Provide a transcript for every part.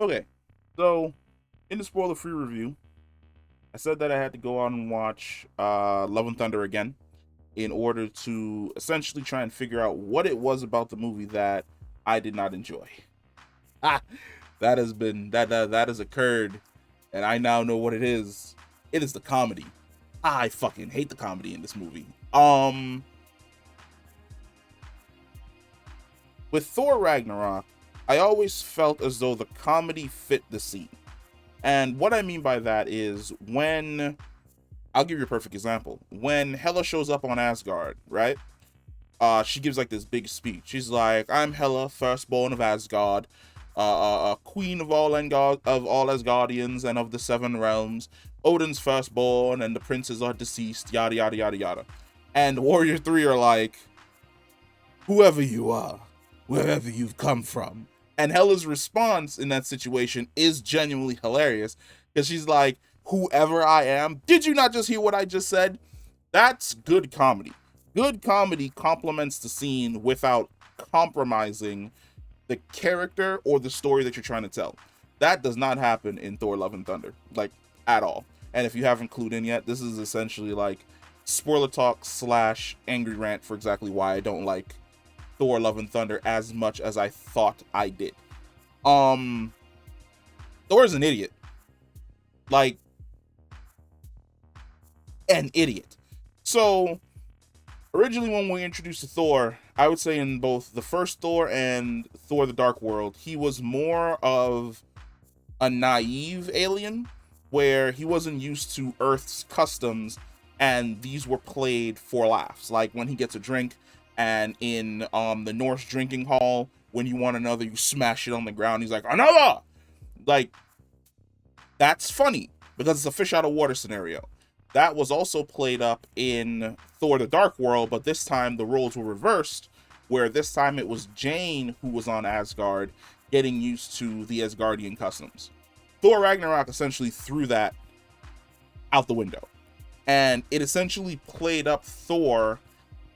Okay, so in the spoiler-free review, I said that I had to go on and watch Love and Thunder again in order to essentially try and figure out what it was about the movie that I did not enjoy. Ah, that has occurred, and I now know what it is. It is the comedy. I fucking hate the comedy in this movie. With Thor Ragnarok, I always felt as though the comedy fit the scene. And what I mean by that is when I'll give you a perfect example. When Hela shows up on Asgard, right? She gives like this big speech. She's like, "I'm Hela, firstborn of Asgard, queen of all Asgardians and of the seven realms. Odin's firstborn, and the princes are deceased. Yada yada yada yada." And Warrior Three are like, "Whoever you are, wherever you've come from." And Hela's response in that situation is genuinely hilarious because she's like, "Whoever I am, did you not just hear what I just said?" That's good comedy. Good comedy complements the scene without compromising the character or the story that you're trying to tell. That does not happen in Thor Love and Thunder, like at all. And if you haven't clued in yet, this is essentially like spoiler talk slash angry rant for exactly why I don't like Thor Love and Thunder as much as I thought I did. Um Thor is an idiot. Like an idiot. So originally when we introduced to Thor, I would say in both the first Thor and Thor the Dark World, he was more of a naive alien where he wasn't used to Earth's customs and these were played for laughs. Like when he gets a drink and in the Norse drinking hall, when you want another, you smash it on the ground. He's like, "Another!" Like, that's funny because it's a fish out of water scenario. That was also played up in Thor the Dark World, but this time the roles were reversed, where this time it was Jane who was on Asgard getting used to the Asgardian customs. Thor Ragnarok essentially threw that out the window. And it essentially played up Thor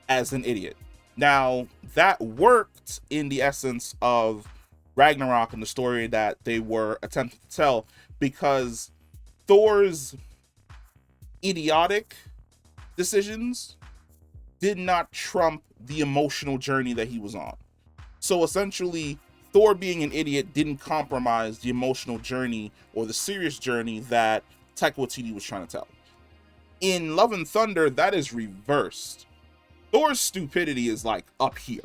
as an idiot. Now, that worked in the essence of Ragnarok and the story that they were attempting to tell because Thor's idiotic decisions did not trump the emotional journey that he was on. So essentially, Thor being an idiot didn't compromise the emotional journey or the serious journey that Taika Waititi was trying to tell. In Love and Thunder, that is reversed. Thor's stupidity is like up here.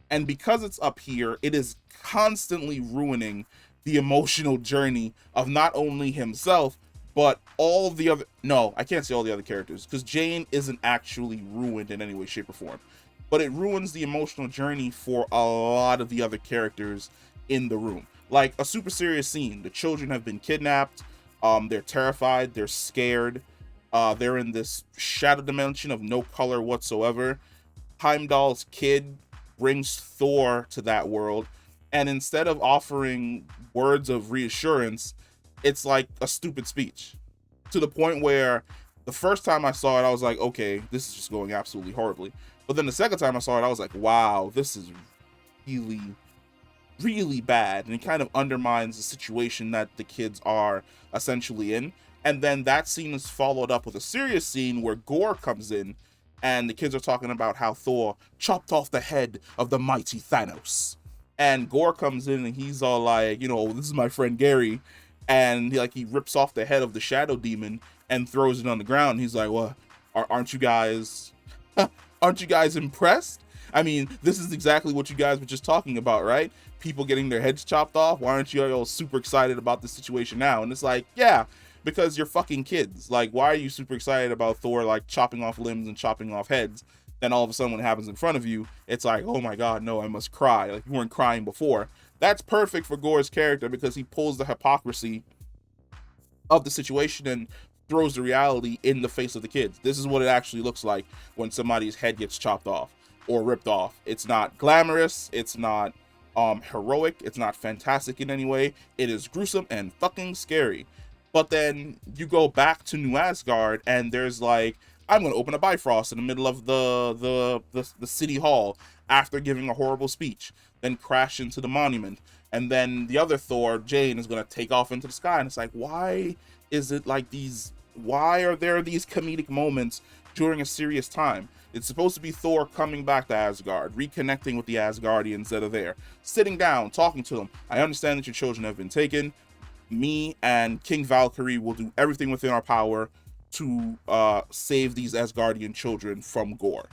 And because it's up here, it is constantly ruining the emotional journey of not only himself, but all the other. No, I can't say all the other characters, because Jane isn't actually ruined in any way, shape, or form. But it ruins the emotional journey for a lot of the other characters in the room. Like a super serious scene. The children have been kidnapped. They're terrified. They're scared. They're in this shadow dimension of no color whatsoever. Heimdall's kid brings Thor to that world, and instead of offering words of reassurance, it's like a stupid speech. To the point where the first time I saw it, I was like, okay, this is just going absolutely horribly. But then the second time I saw it, I was like, wow, this is really, really bad. And it kind of undermines the situation that the kids are essentially in. And then that scene is followed up with a serious scene where Gorr comes in and the kids are talking about how Thor chopped off the head of the mighty Thanos. And Gorr comes in and he's all like, this is my friend Gary. And he rips off the head of the shadow demon and throws it on the ground. He's like, well, aren't you guys impressed? I mean, this is exactly what you guys were just talking about, right? People getting their heads chopped off. Why aren't you all super excited about this situation now? And it's like, yeah, because you're fucking kids. Like, why are you super excited about Thor like chopping off limbs and chopping off heads? Then all of a sudden when it happens in front of you, it's like, oh my god, no, I must cry. Like, you weren't crying before. That's perfect for Gorr's character because he pulls the hypocrisy of the situation and throws the reality in the face of the kids. This is what it actually looks like when somebody's head gets chopped off or ripped off. It's not glamorous, it's not heroic, it's not fantastic in any way. It is gruesome and fucking scary. But then you go back to New Asgard and there's like, I'm gonna open a Bifrost in the middle of the city hall after giving a horrible speech, then crash into the monument. And then the other Thor, Jane, is going to take off into the sky. And it's like, why is it like these? Why are there these comedic moments during a serious time? It's supposed to be Thor coming back to Asgard, reconnecting with the Asgardians that are there, sitting down, talking to them. I understand that your children have been taken. Me and King Valkyrie will do everything within our power to save these Asgardian children from Gorr.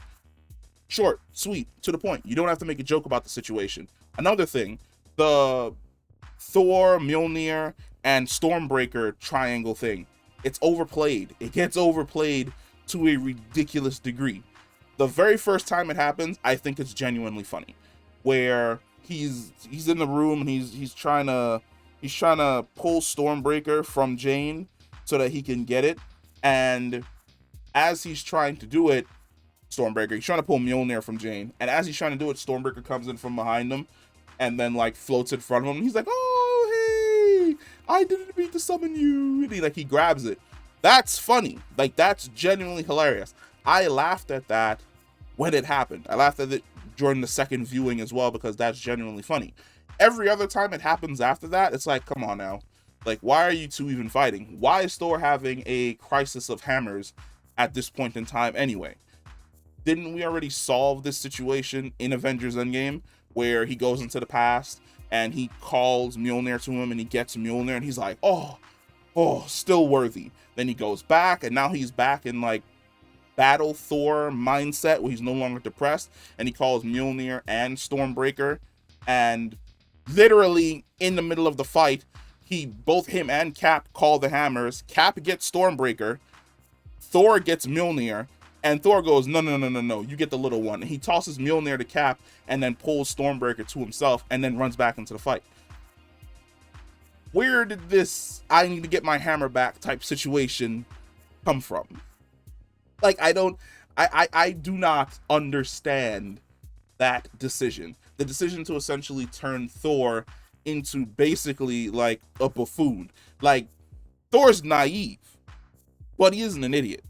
Short, sweet, to the point. You don't have to make a joke about the situation. Another thing, the Thor, Mjolnir, and Stormbreaker triangle thing. It's overplayed. It gets overplayed to a ridiculous degree. The very first time it happens, I think it's genuinely funny, where he's in the room and he's trying to pull Stormbreaker from Jane so that he can get it, and as he's trying to do it, he's trying to pull Mjolnir from Jane, and as he's trying to do it, Stormbreaker comes in from behind him and then like floats in front of him. And he's like, "Oh, hey, I didn't mean to summon you." And he grabs it. That's funny. Like, that's genuinely hilarious. I laughed at that when it happened. I laughed at it during the second viewing as well, because that's genuinely funny. Every other time it happens after that, it's like, come on now. Like, why are you two even fighting? Why is Thor having a crisis of hammers at this point in time anyway? Didn't we already solve this situation in Avengers Endgame, where he goes into the past and he calls Mjolnir to him and he gets Mjolnir and he's like, oh, still worthy. Then he goes back and now he's back in like battle Thor mindset where he's no longer depressed, and he calls Mjolnir and Stormbreaker, and literally in the middle of the fight, both him and Cap call the hammers. Cap gets Stormbreaker, Thor gets Mjolnir, and Thor goes, no, you get the little one. And he tosses Mjolnir to Cap and then pulls Stormbreaker to himself and then runs back into the fight. Where did this I need to get my hammer back type situation come from? Like, I do not understand that decision. The decision to essentially turn Thor into basically like a buffoon. Like, Thor's naive, but he isn't an idiot.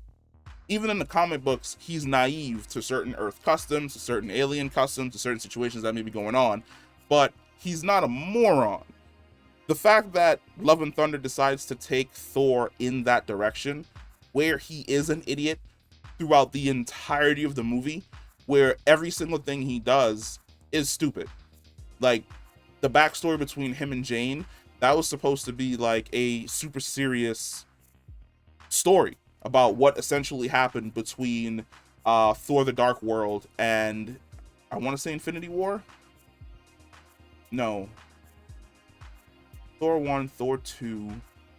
Even in the comic books, he's naive to certain Earth customs, to certain alien customs, to certain situations that may be going on, but he's not a moron. The fact that Love and Thunder decides to take Thor in that direction, where he is an idiot throughout the entirety of the movie, where every single thing he does is stupid. Like, the backstory between him and Jane, that was supposed to be like a super serious story about what essentially happened between Thor the Dark World and, I want to say, Infinity War? No. Thor 1, Thor 2,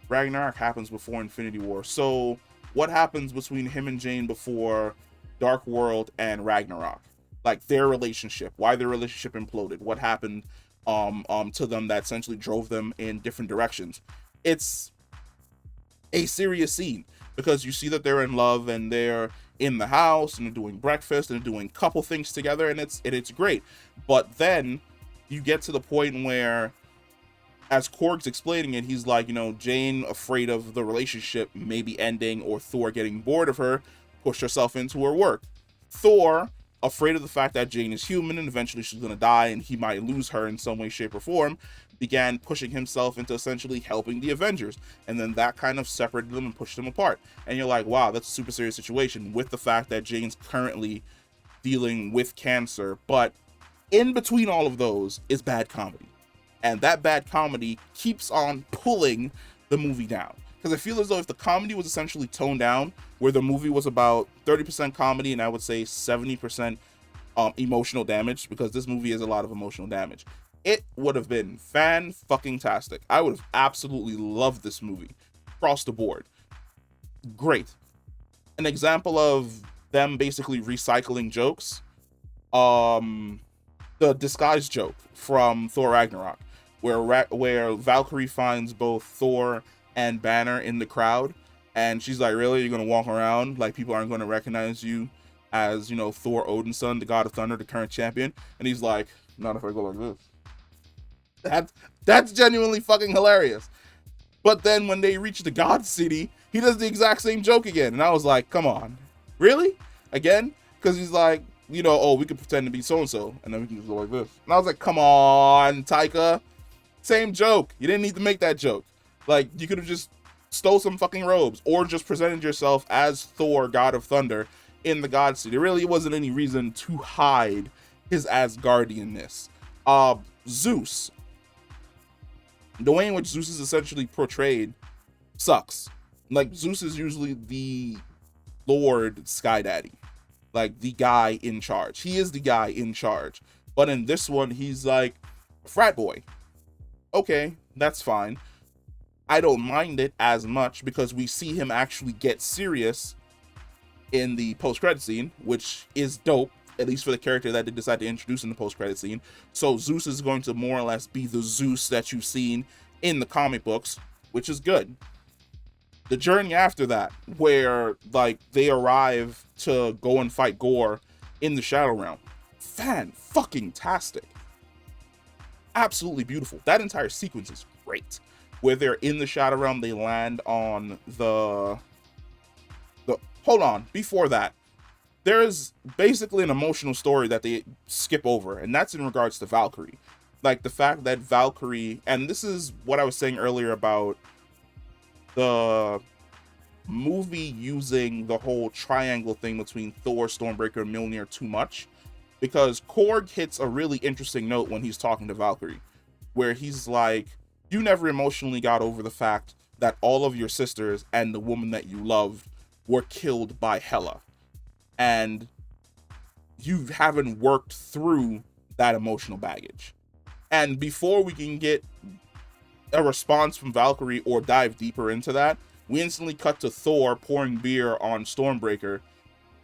Ragnarok happens before Infinity War. So what happens between him and Jane before Dark World and Ragnarok? Like, their relationship, why their relationship imploded, what happened to them that essentially drove them in different directions. It's a serious scene, because you see that they're in love and they're in the house and they're doing breakfast and they're doing couple things together, and it's great. But then you get to the point where, as Korg's explaining it, he's like, Jane, afraid of the relationship maybe ending or Thor getting bored of her, pushed herself into her work. Thor, afraid of the fact that Jane is human and eventually she's going to die and he might lose her in some way, shape, or form, began pushing himself into essentially helping the Avengers. And then that kind of separated them and pushed them apart. And you're like, wow, that's a super serious situation, with the fact that Jane's currently dealing with cancer. But in between all of those is bad comedy. And that bad comedy keeps on pulling the movie down. Because I feel as though if the comedy was essentially toned down, where the movie was about 30% comedy and I would say 70% emotional damage, because this movie is a lot of emotional damage, it would have been fan-fucking-tastic. I would have absolutely loved this movie across the board. Great. An example of them basically recycling jokes, the disguise joke from Thor Ragnarok, where Valkyrie finds both Thor and Banner in the crowd, and she's like, really, you're gonna walk around like people aren't gonna recognize you as, Thor Odinson, the god of thunder, the current champion? And he's like, not if I go like this. That's genuinely fucking hilarious. But then when they reach the God City, he does the exact same joke again, and I was like, come on, really? Again? Because he's like, oh, we could pretend to be so-and-so, and then we can just go like this. And I was like, come on, Taika. Same joke. You didn't need to make that joke. Like, you could have just stole some fucking robes or just presented yourself as Thor, God of Thunder, in the God City. There really wasn't any reason to hide his Asgardianness. Zeus. The way in which Zeus is essentially portrayed sucks. Like, Zeus is usually the Lord Sky Daddy. Like, the guy in charge. He is the guy in charge. But in this one, he's like a frat boy. Okay, that's fine. I don't mind it as much because we see him actually get serious in the post-credit scene, which is dope, at least for the character that they decide to introduce in the post-credit scene. So Zeus is going to more or less be the Zeus that you've seen in the comic books, which is good. The journey after that, where like they arrive to go and fight Gorr in the Shadow Realm, fan-fucking-tastic. Absolutely beautiful. That entire sequence is great. Where they're in the Shadow Realm, they land on the hold on, before that, there's basically an emotional story that they skip over, and that's in regards to Valkyrie. Like, the fact that Valkyrie, and this is what I was saying earlier about the movie using the whole triangle thing between Thor, Stormbreaker, and Mjolnir too much, because Korg hits a really interesting note when he's talking to Valkyrie, where he's like, you never emotionally got over the fact that all of your sisters and the woman that you loved were killed by Hela. And you haven't worked through that emotional baggage. And before we can get a response from Valkyrie or dive deeper into that, we instantly cut to Thor pouring beer on Stormbreaker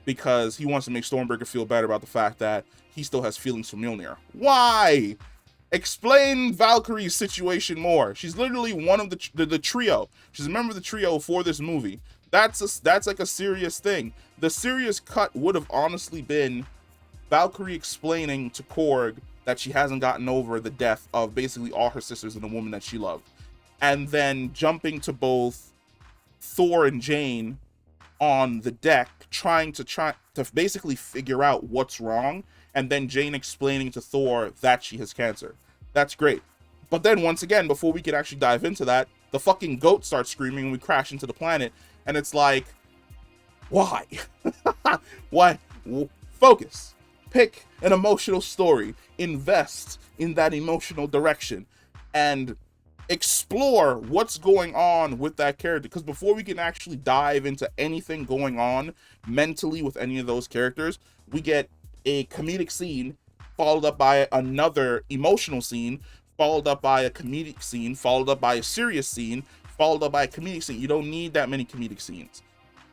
because he wants to make Stormbreaker feel better about the fact that he still has feelings for Mjolnir. Why? Explain Valkyrie's situation more. She's literally one of the trio. She's a member of the trio for this movie. That's like a serious thing. The serious cut would have honestly been Valkyrie explaining to Korg that she hasn't gotten over the death of basically all her sisters and the woman that she loved. And then jumping to both Thor and Jane on the deck, trying to basically figure out what's wrong, and then Jane explaining to Thor that she has cancer. That's great. But then once again, before we could actually dive into that, the fucking goat starts screaming and we crash into the planet, and it's like, why? Why? Focus. Pick an emotional story. Invest in that emotional direction. And explore what's going on with that character. Because before we can actually dive into anything going on mentally with any of those characters, we get a comedic scene followed up by another emotional scene, followed up by a comedic scene, followed up by a serious scene, followed up by a comedic scene. You don't need that many comedic scenes.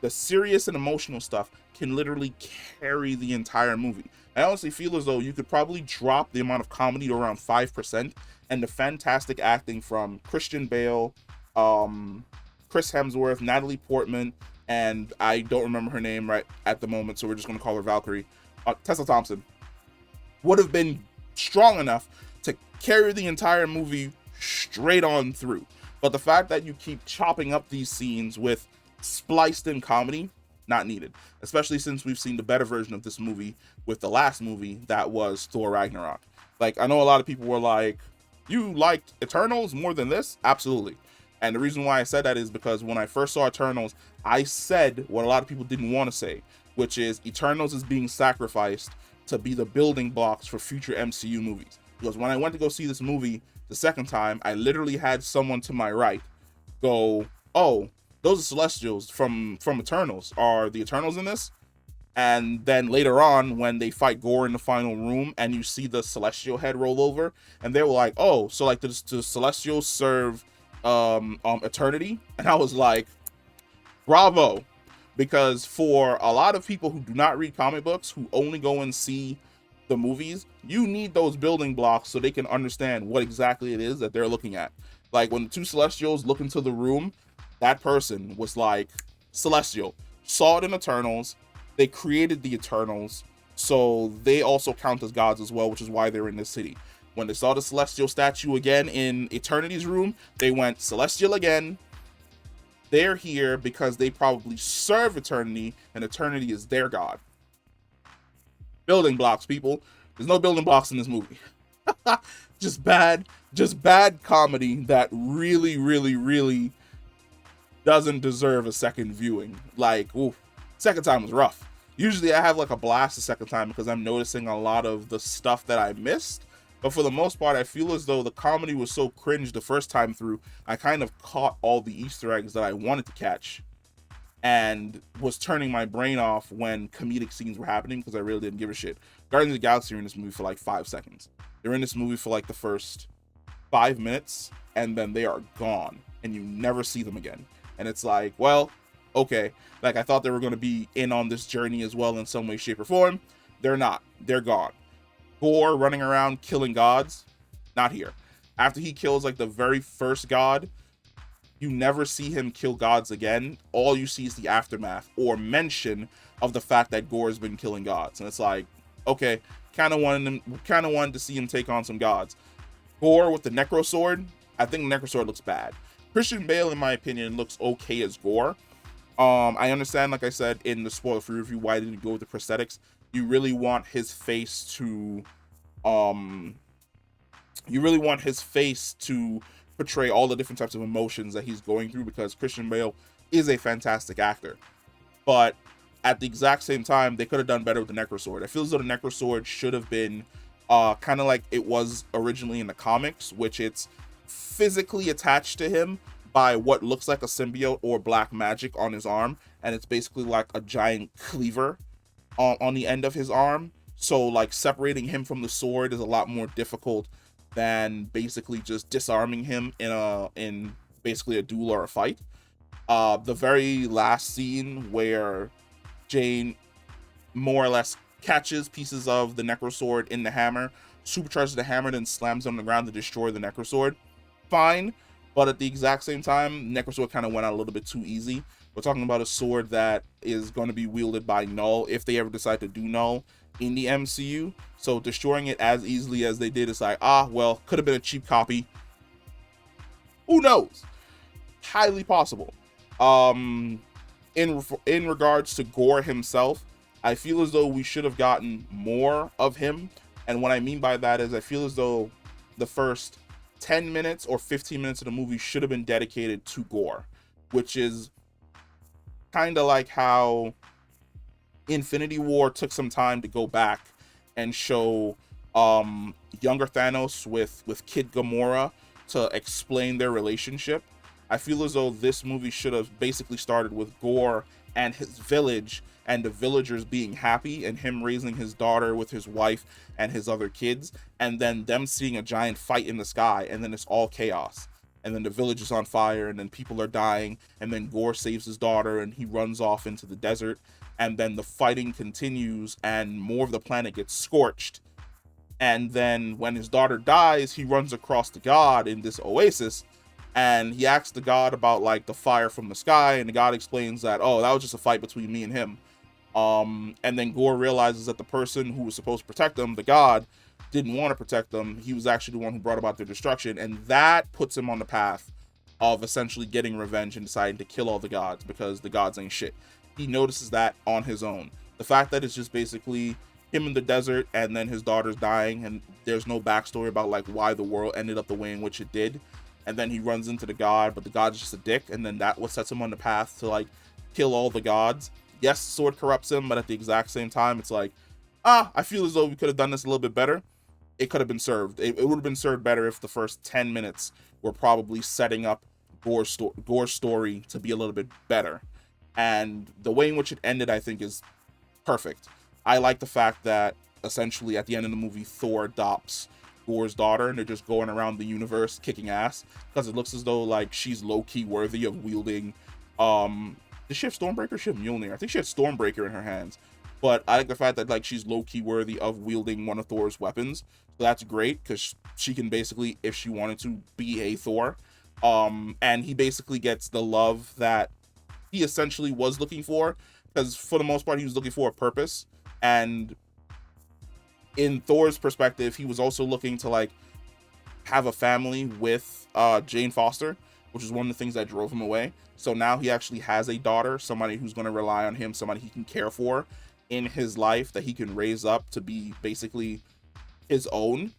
The serious and emotional stuff can literally carry the entire movie. I honestly feel as though you could probably drop the amount of comedy to around 5%, and the fantastic acting from Christian Bale, Chris Hemsworth, Natalie Portman, and I don't remember her name right at the moment, so we're just going to call her Valkyrie, Tessa Thompson, would have been strong enough to carry the entire movie straight on through. But the fact that you keep chopping up these scenes with spliced in comedy, not needed. Especially since we've seen the better version of this movie with the last movie that was Thor Ragnarok. Like, I know a lot of people were like, you liked Eternals more than this? Absolutely. And the reason why I said that is because when I first saw Eternals, I said what a lot of people didn't want to say, which is Eternals is being sacrificed to be the building blocks for future MCU movies. Because when I went to go see this movie the second time, I literally had someone to my right go, oh, those are Celestials from Eternals. Are the Eternals in this? And then later on, when they fight Gorr in the final room and you see the Celestial head roll over, and they were like, oh, so like the Celestials serve eternity? And I was like, bravo. Because for a lot of people who do not read comic books, who only go and see the movies, you need those building blocks so they can understand what exactly it is that they're looking at. Like when the two Celestials look into the room, that person was like, Celestial, saw it in Eternals, they created the Eternals, so they also count as gods as well, which is why they're in this city. When they saw the Celestial statue again in Eternity's room, they went Celestial again. They're here because they probably serve Eternity, and Eternity is their god. Building blocks, people. There's no building blocks in this movie. just bad comedy that really, really, really doesn't deserve a second viewing. Like, ooh, second time was rough. Usually I have like a blast the second time because I'm noticing a lot of the stuff that I missed. But for the most part, I feel as though the comedy was so cringe the first time through, I kind of caught all the Easter eggs that I wanted to catch and was turning my brain off when comedic scenes were happening because I really didn't give a shit. Guardians of the Galaxy are in this movie for like 5 seconds. They're in this movie for like the first 5 minutes, and then they are gone, and you never see them again. And it's like, well, okay. Like, I thought they were going to be in on this journey as well in some way, shape, or form. They're not. They're gone. Gorr running around killing gods, not here. After he kills like the very first god, you never see him kill gods again. All you see is the aftermath or mention of the fact that Gorr has been killing gods. And it's like, okay, kind of wanted to see him take on some gods. Gorr with the Necrosword, I think Necrosword looks bad. Christian Bale, in my opinion, looks okay as Gorr. I understand, like I said in the spoiler-free review, why didn't you go with the prosthetics? You really want his face to, portray all the different types of emotions that he's going through, because Christian Bale is a fantastic actor. But at the exact same time, they could have done better with the Necrosword. I feel as though the Necrosword should have been kind of like it was originally in the comics, which it's physically attached to him by what looks like a symbiote or black magic on his arm, and it's basically like a giant cleaver on the end of his arm. So like separating him from the sword is a lot more difficult than basically just disarming him in basically a duel or a fight. The very last scene where Jane more or less catches pieces of the Necrosword in the hammer, supercharges the hammer, then slams them on the ground to destroy the Necrosword. Fine, but at the exact same time, Necrosword kind of went out a little bit too easy. We're talking about a sword that is going to be wielded by Null, if they ever decide to do Null in the MCU. So destroying it as easily as they did is like, well, could have been a cheap copy. Who knows? Highly possible. In regards to Gorr himself, I feel as though we should have gotten more of him. And what I mean by that is I feel as though the first 10 minutes or 15 minutes of the movie should have been dedicated to Gorr, which is kind of like how Infinity War took some time to go back and show younger Thanos with Kid Gamora to explain their relationship. I feel as though this movie should have basically started with Gorr and his village and the villagers being happy and him raising his daughter with his wife and his other kids, and then them seeing a giant fight in the sky, and then it's all chaos. And then the village is on fire, and then people are dying, and then Gorr saves his daughter, and he runs off into the desert, and then the fighting continues, and more of the planet gets scorched. And then when his daughter dies, he runs across the god in this oasis, and he asks the god about like the fire from the sky, and the god explains that, oh, that was just a fight between me and him. And then Gorr realizes that the person who was supposed to protect them, the god, didn't want to protect them. He was actually the one who brought about their destruction, and that puts him on the path of essentially getting revenge and deciding to kill all the gods, because the gods ain't shit. He notices that on his own. The fact that it's just basically him in the desert and then his daughter's dying, and there's no backstory about like why the world ended up the way in which it did, and then he runs into the god, but the god's just a dick, and then that what sets him on the path to like kill all the gods. Yes, sword corrupts him, but at the exact same time, it's like, I feel as though we could have done this a little bit better. It could have been served. It would have been served better if the first 10 minutes were probably setting up Gorr's story to be a little bit better. And the way in which it ended, I think, is perfect. I like the fact that essentially at the end of the movie, Thor adopts Gorr's daughter, and they're just going around the universe kicking ass, because it looks as though like she's low-key worthy of wielding did she have Stormbreaker? She had Mjolnir. I think she had Stormbreaker in her hands. But I like the fact that like she's low-key worthy of wielding one of Thor's weapons. So that's great, because she can basically, if she wanted to, be a Thor. And he basically gets the love that he essentially was looking for, because for the most part he was looking for a purpose. And in Thor's perspective, he was also looking to like have a family with Jane Foster, which is one of the things that drove him away. So now he actually has a daughter, somebody who's going to rely on him, somebody he can care for in his life, that he can raise up to be basically his own.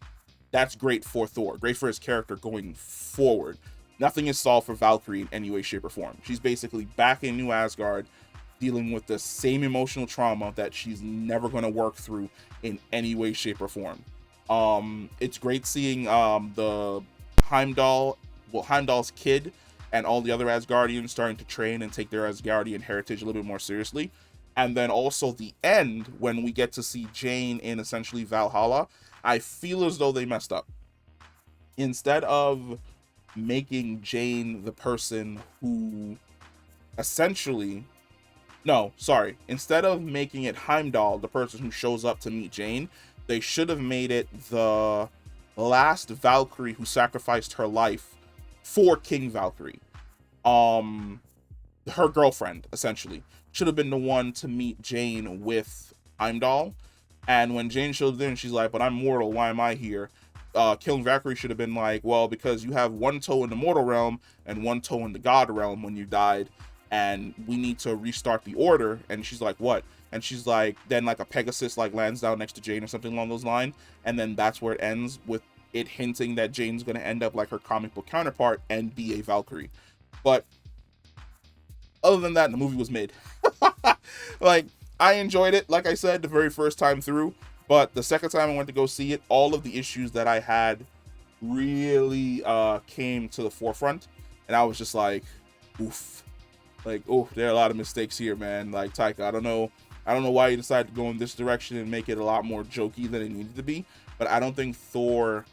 that's great for Thor, great for his character going forward. Nothing is solved for Valkyrie in any way, shape, or form. She's basically back in New Asgard, dealing with the same emotional trauma that she's never going to work through in any way, shape, or form. It's great seeing the Heimdall's kid and all the other Asgardians starting to train and take their Asgardian heritage a little bit more seriously. And then also the end, when we get to see Jane in essentially Valhalla, I feel as though they messed up. Instead of making Jane the person who essentially, no, sorry, instead of making it Heimdall the person who shows up to meet Jane, they should have made it the last Valkyrie who sacrificed her life for King Valkyrie. Her girlfriend essentially should have been the one to meet Jane with Heimdall. And when Jane shows in, she's like, but I'm mortal, why am I here? King Valkyrie should have been like, well, because you have one toe in the mortal realm and one toe in the god realm when you died, and we need to restart the order. And she's like, what? And she's like, then like a Pegasus like lands down next to Jane or something along those lines, and then that's where it ends, with it hinting that Jane's going to end up like her comic book counterpart and be a Valkyrie. But other than that, the movie was mid. Like, I enjoyed it, like I said, the very first time through, but the second time I went to go see it, all of the issues that I had really came to the forefront, and I was just like, oof. Like, oh, there are a lot of mistakes here, man. Like, Taika, I don't know why you decided to go in this direction and make it a lot more jokey than it needed to be, but I don't think Thor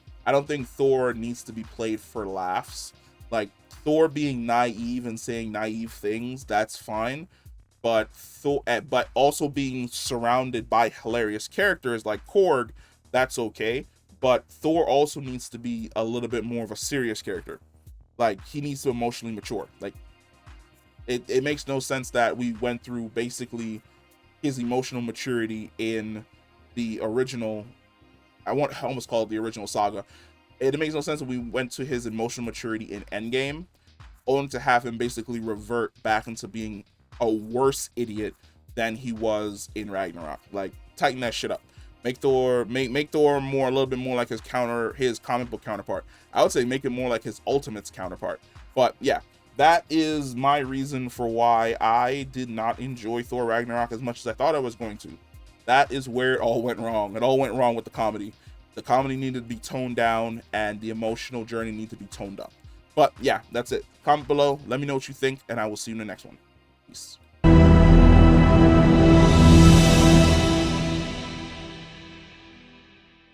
needs to be played for laughs. Like, Thor being naive and saying naive things, that's fine, but also being surrounded by hilarious characters like Korg, that's okay. But Thor also needs to be a little bit more of a serious character. Like, he needs to emotionally mature. Like, it makes no sense that we went through basically his emotional maturity in the original, I almost call it the original saga. It makes no sense that we went to his emotional maturity in Endgame, only to have him basically revert back into being a worse idiot than he was in Ragnarok. Like, tighten that shit up. Make Thor more, a little bit more like his comic book counterpart. I would say make it more like his Ultimates counterpart. But yeah, that is my reason for why I did not enjoy Thor Ragnarok as much as I thought I was going to. That is where it all went wrong. It all went wrong with the comedy. The comedy needed to be toned down, and the emotional journey needed to be toned up. But yeah, that's it. Comment below. Let me know what you think, and I will see you in the next one. Peace.